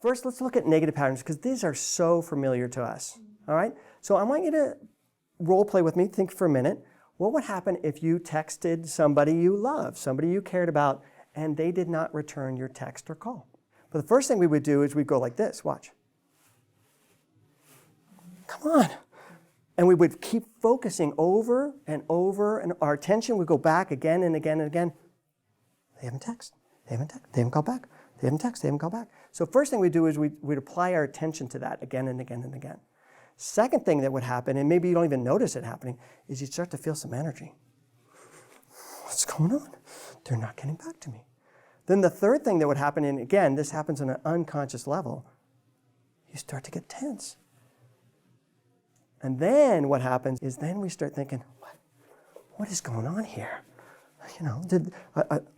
First, let's look at negative patterns because these are so familiar to us. All right? So I want you to role play with me. Think for a minute. What would happen if you texted somebody you love, somebody you cared about, and they did not return your text or call? But the first thing we would do is we'd go like this. Watch. Come on. And we would keep focusing over and over, and our attention would go back again and again and again. They haven't texted. They haven't texted. They haven't called back. They haven't texted. They haven't called back. So first thing we do is we'd apply our attention to that again and again and again. Second thing that would happen, and maybe you don't even notice it happening, is you'd start to feel some energy. What's going on? They're not getting back to me. Then the third thing that would happen, and again, this happens on an unconscious level, you start to get tense. And then what happens is then we start thinking, what is going on here? You know,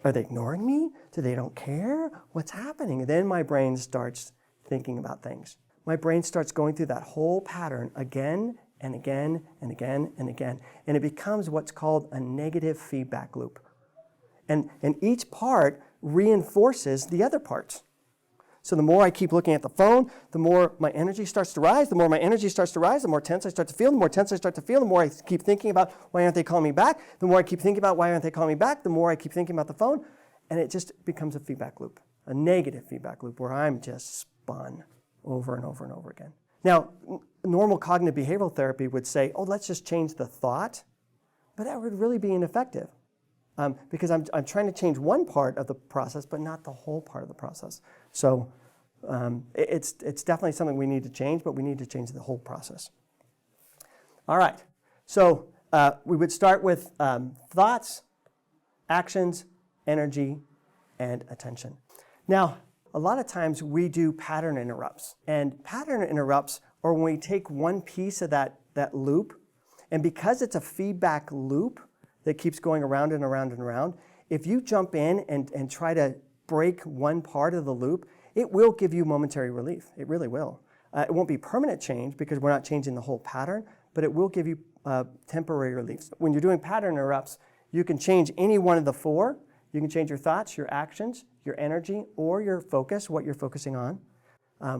are they ignoring me? Do they don't care? What's happening? And then my brain starts thinking about things. My brain starts going through that whole pattern again and again and again and again. And it becomes what's called a negative feedback loop. And each part reinforces the other parts. So the more I keep looking at the phone, the more my energy starts to rise. The more my energy starts to rise, the more tense I start to feel. The more tense I start to feel, the more I keep thinking about why aren't they calling me back. The more I keep thinking about why aren't they calling me back, the more I keep thinking about the phone. And it just becomes a feedback loop, a negative feedback loop where I'm just spun over and over and over again. Now, normal cognitive behavioral therapy would say, oh, let's just change the thought. But that would really be ineffective because I'm trying to change one part of the process, but not the whole part of the process. So it's definitely something we need to change, but we need to change the whole process. All right. So we would start with thoughts, actions, energy, and attention. Now, a lot of times we do pattern interrupts. And pattern interrupts are when we take one piece of that loop, and because it's a feedback loop that keeps going around and around and around, if you jump in and try to break one part of the loop, it will give you momentary relief. It really will. It won't be permanent change because we're not changing the whole pattern, but it will give you temporary relief. When you're doing pattern interrupts, you can change any one of the four. You can change your thoughts, your actions, your energy, or your focus, what you're focusing on.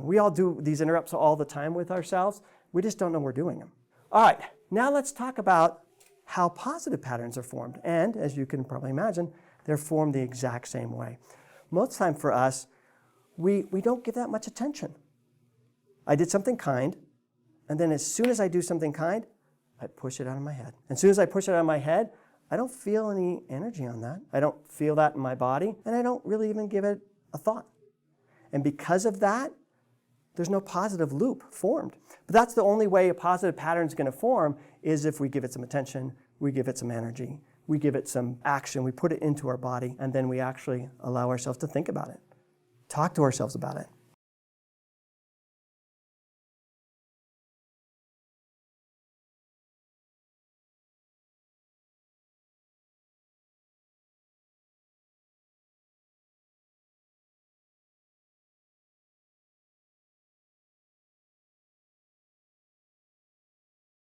We all do these interrupts all the time with ourselves. We just don't know we're doing them. All right, now let's talk about how positive patterns are formed. And as you can probably imagine, they're formed the exact same way. Most of the time for us, we don't give that much attention. I did something kind, and then as soon as I do something kind, I push it out of my head. And as soon as I push it out of my head, I don't feel any energy on that. I don't feel that in my body, and I don't really even give it a thought. And because of that, there's no positive loop formed. But that's the only way a positive pattern is going to form is if we give it some attention, we give it some energy, we give it some action, we put it into our body, and then we actually allow ourselves to think about it, talk to ourselves about it.